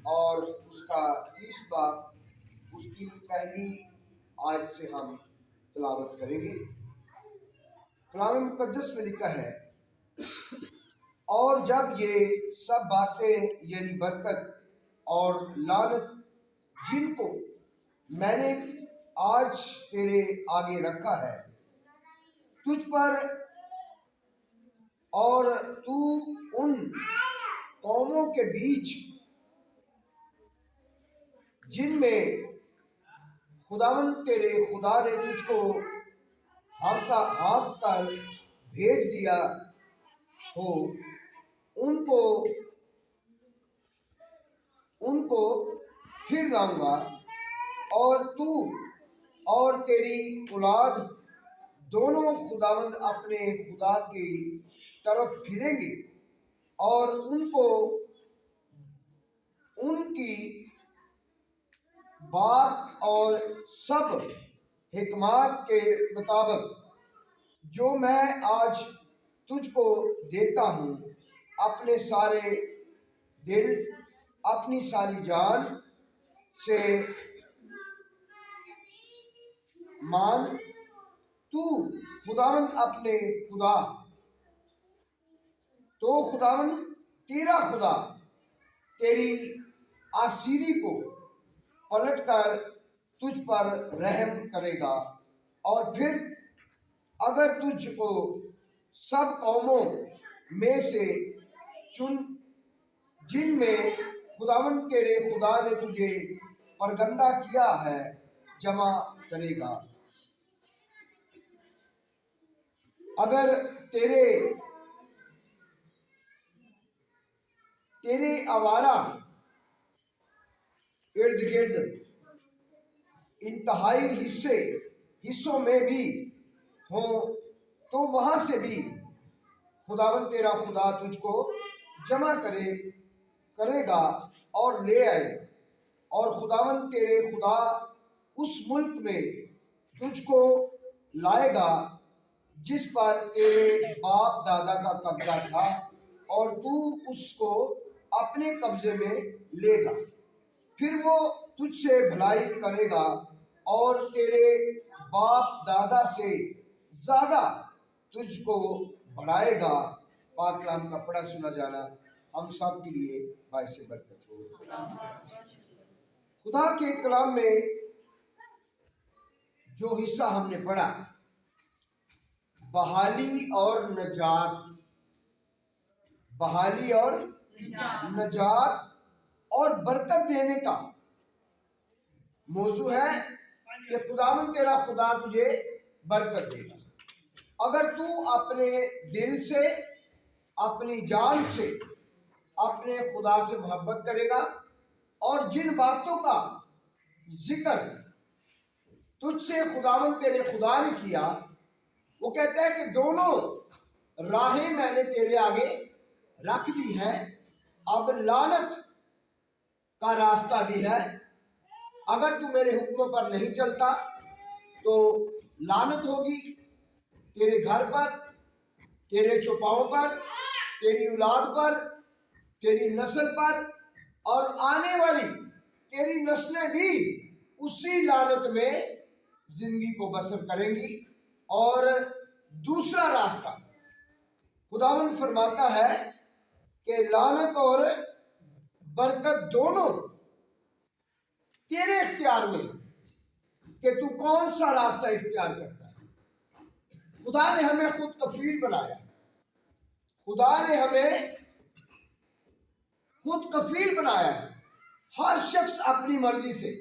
اور اس کا 30 باب اس کی پہلی آیت سے ہم تلاوت کریں گے۔ کلام مقدس میں لکھا ہے، اور جب یہ سب باتیں یعنی برکت اور لعنت جن کو میں نے آج تیرے آگے رکھا ہے تجھ پر، اور تو ان قوموں کے بیچ جن میں خداوند تیرے خدا نے تجھ کو ہانک کر بھیج دیا ہو، ان کو پھر لاؤں گا، اور تو اور تیری اولاد دونوں خداوند اپنے خدا کی طرف پھریں گے، اور ان کو ان کی بات اور سب حکمات کے مطابق جو میں آج تجھ کو دیتا ہوں، اپنے سارے دل، اپنی ساری جان سے مان۔ تو خداوند تیرا خدا تیری آسیری کو پلٹ کر تجھ پر رحم کرے گا، اور پھر اگر تجھ کو سب قوموں میں سے جن میں خداوند تیرے خدا نے تجھے پرگندہ کیا ہے جمع کرے گا، اگر تیرے آوارہ ارد گرد انتہائی حصوں میں بھی ہوں تو وہاں سے بھی خداوند تیرا خدا تجھ کو جمع کرے گا اور لے آئے گا، اور خداوند تیرے خدا اس ملک میں تجھ کو لائے گا جس پر تیرے باپ دادا کا قبضہ تھا، اور تو اس کو اپنے قبضے میں لے گا۔ پھر وہ تجھ سے بھلائی کرے گا اور تیرے باپ دادا سے زیادہ تجھ کو بڑھائے گا۔ پاک کلام کا پڑھا سنا جانا ہم سب کے لیے باعث برکت ہو۔ خدا کے کلام میں جو حصہ ہم نے پڑھا، بحالی اور نجات اور برکت دینے کا موضوع ہے کہ خداوند تیرا خدا تجھے برکت دے گا اگر تو اپنے دل سے، اپنی جان سے اپنے خدا سے محبت کرے گا، اور جن باتوں کا ذکر تجھ سے خداوند تیرے خدا نے کیا، وہ کہتا ہے کہ دونوں راہیں میں نے تیرے آگے رکھ دی ہیں، اب لعنت کا راستہ بھی ہے، اگر تو میرے حکموں پر نہیں چلتا تو لعنت ہوگی تیرے گھر پر، تیرے چوپاؤں پر، تیری اولاد پر، تیری نسل پر، اور آنے والی تیری نسلیں بھی اسی لعنت میں زندگی کو بسر کریں گی۔ اور دوسرا راستہ خداوند فرماتا ہے کہ لعنت اور برکت دونوں تیرے اختیار میں کہ تو کون سا راستہ اختیار کرتا ہے۔ خدا نے ہمیں خود کفیل بنایا، خدا نے ہمیں خود کفیل بنایا ہے، ہر شخص اپنی مرضی سے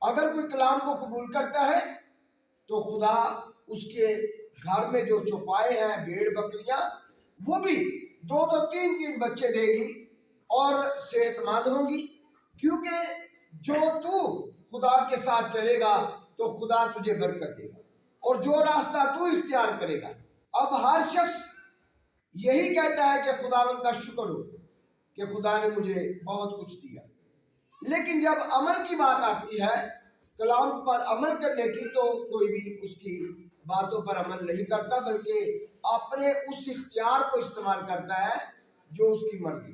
اگر کوئی کلام کو قبول کرتا ہے تو خدا اس کے گھر میں جو چوپائے ہیں، بھیڑ بکریاں، وہ بھی 2 3 بچے دے گی اور صحت مند ہوں گی، کیونکہ جو تو خدا کے ساتھ چلے گا تو خدا تجھے برکت دے گا، اور جو راستہ تو اختیار کرے گا۔ اب ہر شخص یہی کہتا ہے کہ خداوند کا شکر ہو کہ خدا نے مجھے بہت کچھ دیا، لیکن جب عمل کی بات آتی ہے، کلام پر عمل کرنے کی، تو کوئی بھی اس کی باتوں پر عمل نہیں کرتا، بلکہ اپنے اس اختیار کو استعمال کرتا ہے جو اس کی مرضی۔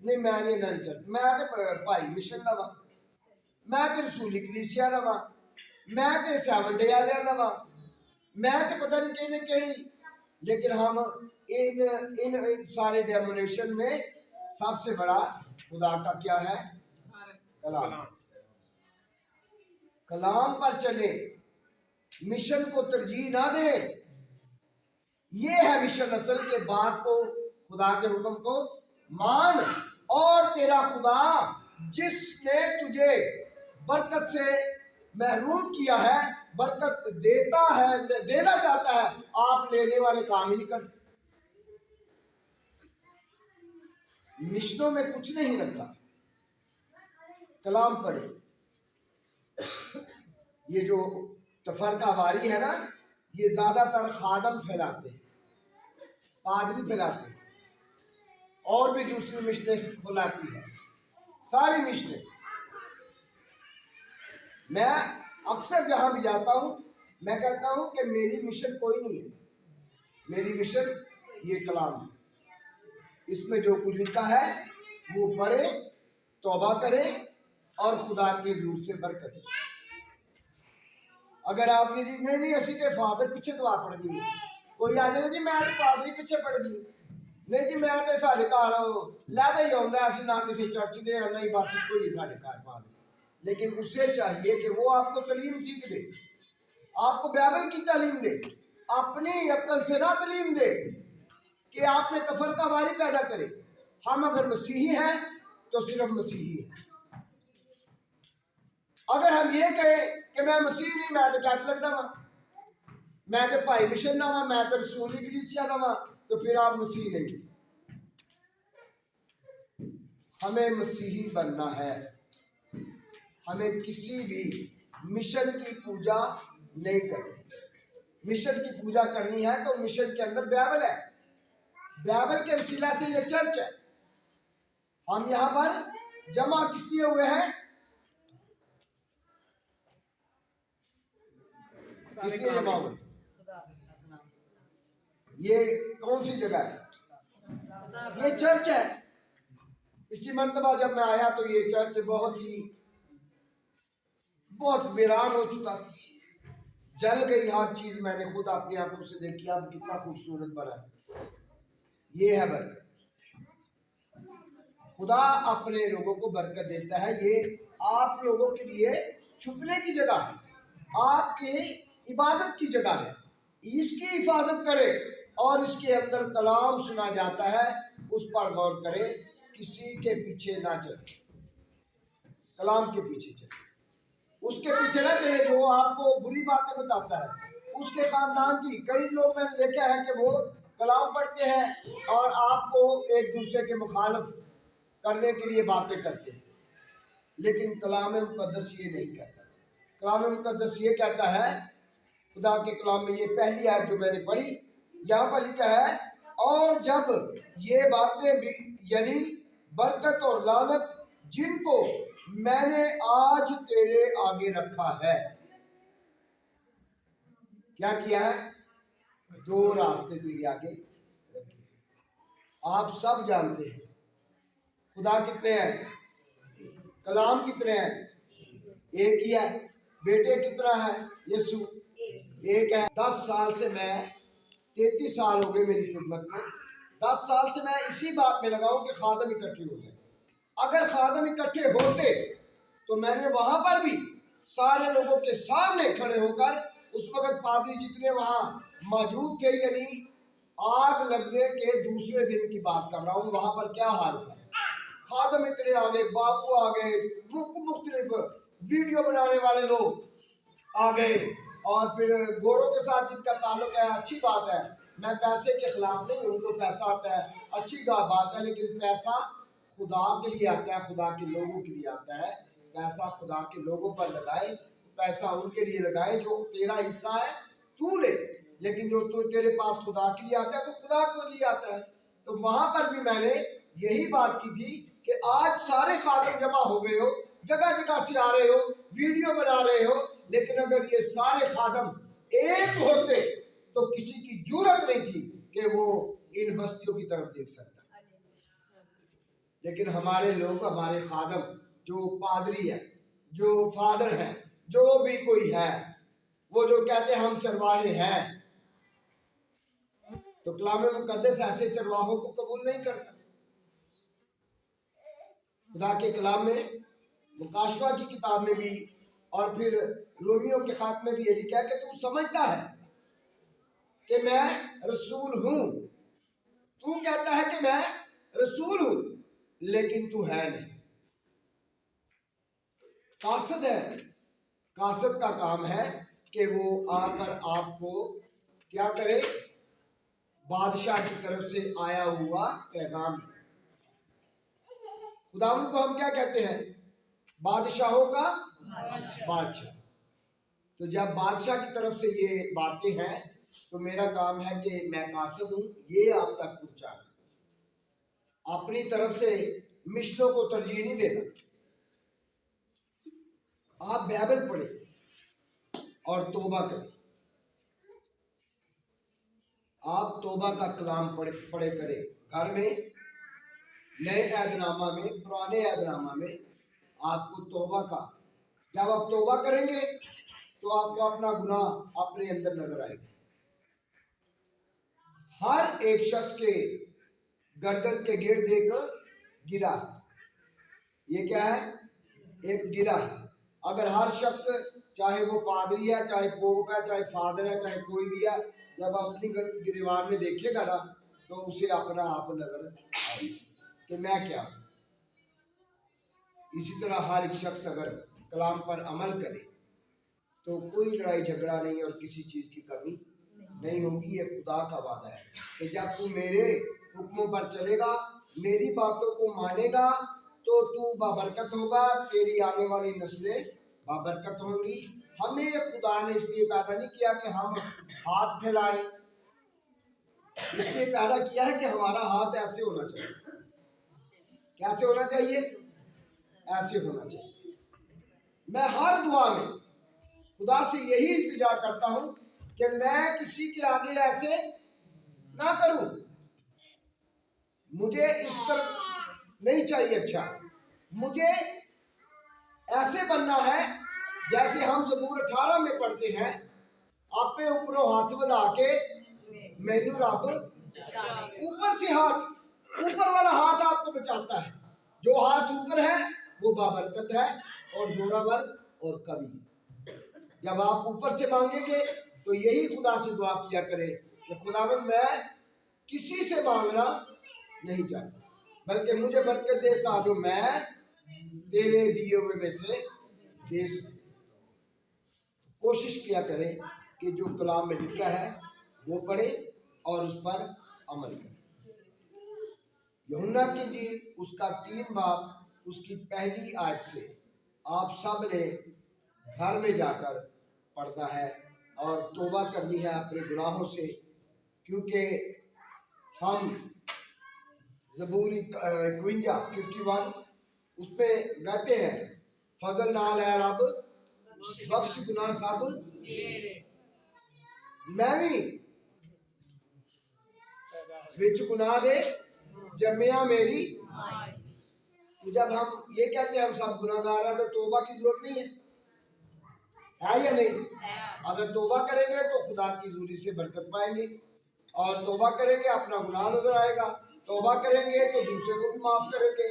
نہیں میں نہیں چل میں تے بھائی مشن دا وا میں تے رسولی کلیسیا دا وا میں تے سیون ڈے والے دا وا میں تے پتہ نہیں کہڑی کہڑی لیکن ہم ان سارے ڈیمونیشن میں سب سے بڑا خدا کا کیا ہے کلام کلام پر چلے مشن کو ترجیح نہ دے یہ ہے مشن اصل کے بات کو خدا کے حکم کو مان اور تیرا خدا جس نے تجھے برکت سے محروم کیا ہے برکت دیتا ہے دینا چاہتا ہے آپ لینے والے کام ہی نہیں کرتے مشنوں میں کچھ نہیں رکھا کلام پڑھے یہ جو تفرقہ واری ہے نا یہ زیادہ تر خادم پھیلاتے ہیں پادری پھیلاتے ہیں اور بھی دوسری مشنیں پھیلاتی ہیں ساری مشنیں میں اکثر جہاں بھی جاتا ہوں میں کہتا ہوں کہ میری مشن کوئی نہیں ہے میری مشن یہ کلام ہے اس میں جو کچھ لکھا ہے وہ پڑھے توبہ کرے اور خدا کے حضور سے برکت دے اگر آپ یہ جی نہیں اسی تے فادر پیچھے دعا پڑھ دی کوئی آ جائے جی میں پادری پیچھے پڑھ دی نہیں جی میں تے ساڈے گھر لہدا ہی آਉਂدا اسی نہ کسی چرچ دے نہ ہی بس کوئی ساڈے گھر پادری لیکن اسے چاہیے کہ وہ آپ کو تعلیم ٹھیک دے آپ کو بائبل کی تعلیم دے اپنی عقل سے نہ تعلیم دے کہ آپ میں تفرقہ واری پیدا کرے ہم اگر مسیحی ہیں تو صرف مسیحی ہیں اگر ہم یہ کہیں کہ میں مسیح نہیں میں تو کیتھولک دا وا میں تو بھائی مشن دا وا میں تو رسولی کلیسیا دا وا تو پھر آپ مسیح نہیں ہمیں مسیحی بننا ہے ہمیں کسی بھی مشن کی پوجا نہیں کرنی مشن کی پوجا کرنی ہے تو مشن کے اندر بائبل ہے بائبل کے وسیلہ سے یہ چرچ ہے ہم یہاں پر جمع کس لیے ہوئے ہیں کس لیے جمع ہوئے یہ کون سی جگہ ہے یہ چرچ ہے پچھلی مرتبہ جب میں آیا تو یہ چرچ بہت ویران ہو چکا تھا جل گئی ہر چیز میں نے خود اپنی آنکھوں سے دیکھی اب کتنا خوبصورت بنا ہے یہ ہے برکت خدا اپنے لوگوں کو برکت دیتا ہے یہ آپ لوگوں کے لیے چھپنے کی جگہ ہے آپ کی عبادت کی جگہ ہے اس کی حفاظت کرے اور اس کے اندر کلام سنا جاتا ہے اس پر غور کرے کسی کے پیچھے نہ چلے کلام کے پیچھے چلے اس کے پیچھے نہ چلے جو آپ کو بری باتیں بتاتا ہے اس کے خاندان کی کئی لوگ میں نے دیکھا ہے کہ وہ کلام پڑھتے ہیں اور آپ کو ایک دوسرے کے مخالف کرنے کے لیے باتیں کرتے ہیں لیکن کلام مقدس یہ نہیں کہتا کلام مقدس یہ کہتا ہے خدا کے کلام میں یہ پہلی آیت جو میں نے پڑھی یہاں پر لکھا ہے اور جب یہ باتیں بھی یعنی برکت اور لعنت جن کو میں نے آج تیرے آگے رکھا ہے کیا کیا ہے دو راستے تیرے آگے رکھے آپ سب جانتے ہیں خدا کتنے ہیں کلام کتنے ہیں ایک ہی ہے بیٹے کتنا ہے یسوع ایک ہے 10 سال سے میں 33 سال ہو گئے میری خدمت کو 10 سال سے میں اسی بات میں لگا ہوں کہ خادم اکٹھے ہو جائیں اگر خادم اکٹھے ہوتے تو میں نے وہاں پر بھی سارے لوگوں کے سامنے کھڑے ہو کر اس وقت پادری جتنے وہاں موجود تھے یعنی آگ لگنے کے دوسرے دن کی بات کر رہا ہوں وہاں پر کیا حال تھا خادم اتنے آگے باپو آگئے مختلف ویڈیو بنانے والے لوگ آگئے اور پھر گوروں کے ساتھ جن کا تعلق ہے اچھی بات ہے میں پیسے کے خلاف نہیں ہوں تو پیسہ آتا ہے اچھی بات ہے لیکن پیسہ خدا کے لیے آتا ہے خدا کے لوگوں کے لیے آتا ہے پیسہ خدا کے لوگوں پر لگائے پیسہ ان کے لیے لگائے جو تیرا حصہ ہے تو لے لیکن جو تو تیرے پاس خدا کے لیے آتا ہے وہ خدا کے لیے آتا ہے تو وہاں پر بھی میں نے یہی بات کی تھی کہ آج سارے خادم جمع ہو گئے ہو جگہ جگہ سے آ رہے ہو ویڈیو بنا رہے ہو لیکن اگر یہ سارے خادم ایک ہوتے تو کسی کی جرات نہیں تھی کہ وہ ان بستیوں کی طرف دیکھ سکتا لیکن ہمارے لوگ, ہمارے خادم جو پادری ہے, جو فادر ہے, جو بھی کوئی ہے, وہ جو کہتے ہیں ہم چرواہے ہیں, تو کلام مقدس ایسے چرواہوں کو قبول نہیں کرتا. خدا کے کلام میں, مکاشفہ کی کتاب میں بھی, اور پھر رومیوں کے خط میں بھی یہ لکھا ہے کہ تو سمجھتا ہے کہ میں رسول ہوں, تو کہتا ہے کہ میں رسول ہوں, لیکن تو ہے نہیں. قاصد ہے, قاصد کا کام ہے کہ وہ آ کر آپ کو کیا کرے, بادشاہ کی طرف سے آیا ہوا پیغام. خداوند کو ہم کیا کہتے ہیں, بادشاہوں کا بادشاہ. تو جب بادشاہ کی طرف سے یہ باتیں ہیں تو میرا کام ہے کہ میں قاصد ہوں, یہ آپ تک پہنچانا. اپنی طرف سے مشنوں کو ترجیح نہیں دینا. آپ بائبل پڑھیں اور توبہ کریں. آپ توبہ کا کلام پڑھے کریں گھر میں, نئے عہد نامہ میں, پرانے عہد نامہ میں. آپ کو توبہ کا, جب آپ توبہ کریں گے تو آپ کو اپنا گناہ اپنے اندر نظر آئے گا. ہر ایک شخص کے گردن کے گرد ایک گرہ, یہ کیا ہے, ایک گرہ ہے. اگر ہر شخص, چاہے وہ پادری ہے, چاہے پوپ ہے, چاہے فادر ہے, چاہے کوئی بھی ہے, جب اپنی گریبان میں دیکھے گا نا تو اسے اپنا آپ نظر آئے کہ میں کیا ہوں. اسی طرح ہر ایک شخص اگر کلام پر عمل کرے تو کوئی لڑائی جھگڑا نہیں اور کسی چیز کی کمی نہیں ہوگی. یہ خدا کا وعدہ ہے کہ جب تو میرے حکموں پر چلے گا, میری باتوں کو مانے گا, تو بابرکت ہوگا, تیری آنے والی نسلیں بابرکت ہوں گی. ہمیں خدا نے اس لیے پیدا نہیں کیا کہ ہم ہاتھ پھیلائیں, اس لیے پیدا کیا ہے کہ ہمارا ہاتھ ایسے ہونا چاہیے. کیسے ہونا چاہیے؟ ایسے ہونا چاہیے. میں ہر دعا میں خدا سے یہی التجا کرتا ہوں کہ میں کسی کے آگے ایسے نہ کروں. مجھے اس طرح نہیں چاہیے. اچھا, مجھے ایسے بننا ہے جیسے ہم زبور 18 میں پڑھتے ہیں, آپ پہ اوپروں ہاتھ بدا کے مینو رب اوپر سے ہاتھ, اوپر والا ہاتھ آپ کو بچاتا ہے. جو ہاتھ اوپر ہے وہ بابرکت ہے اور زوراور اور قوی. جب آپ اوپر سے مانگیں گے تو یہی خدا سے دعا کیا کرے کہ خداوند میں کسی سے مانگنا نہیں چاہتا, بلکہ مجھے برکت دے تاکہ میں تیرے دیے ہوئے میں سے دے سکوں. کوشش کیا کرے کہ جو کلام میں لکھا ہے وہ پڑھے اور اس پر عمل کرے. یوحنا کی انجیل اس کا 3 باب اس کی پہلی آیت سے آپ سب نے گھر میں جا کر پڑھنا ہے اور توبہ کرنی ہے اپنے گناہوں سے, کیونکہ ہم زبوری 51 اس پہ گاتے ہیں, فضل نال ہے رب بخش گناہ سب میں بھی وچ گناہ دے جمیا میری. تو جب ہم یہ کہتے ہیں ہم سب گناہ گار ہیں تو توبہ کی ضرورت نہیں ہے یا نہیں؟ اگر توبہ کریں گے تو خدا کی حضوری سے برکت پائیں گے, اور توبہ کریں گے اپنا گناہ نظر آئے گا. توبہ کریں گے تو دوسرے کو بھی معاف کریں گے.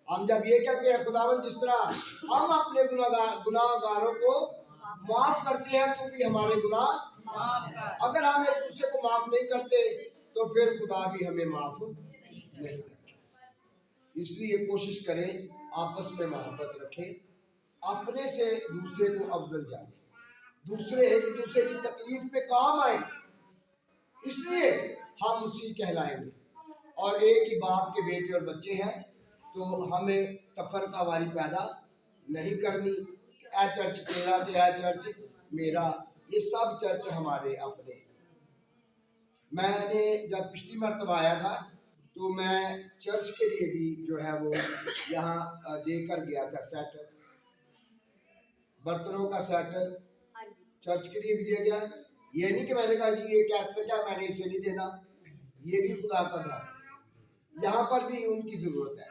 ہم جب یہ کہتے ہیں خداوند جس طرح ہم اپنے گناہ گاروں کو معاف کرتے ہیں تو بھی ہمارے گناہ معاف کر. اگر ہم ایک دوسرے کو معاف نہیں کرتے تو پھر خدا بھی ہمیں معاف نہیں کرتا. اس لیے کوشش کریں آپس میں محبت رکھیں, اپنے سے دوسرے کو افضل جانیں, دوسرے ایک دوسرے کی تکلیف پہ کام آئیں. اس لیے ہم مسیح کہلائیں گے, اور ایک ہی باپ کے بیٹے اور بچے ہیں, تو ہمیں تفرقہ واری پیدا نہیں کرنی. اے چرچ تیرا تے اے چرچ میرا, یہ سب چرچ ہمارے اپنے. میں نے جب پچھلی مرتبہ آیا تھا تو میں چرچ کے لیے بھی جو ہے وہ یہاں دے کر گیا تھا سیٹ, برتنوں کا سیٹ چرچ کے لیے بھی دیا گیا. یہ نہیں کہ میں نے کہا جی یہ کیا میں نے اسے نہیں دینا, یہ بھی خدا کا تھا. یہاں پر بھی ان کی ضرورت ہے.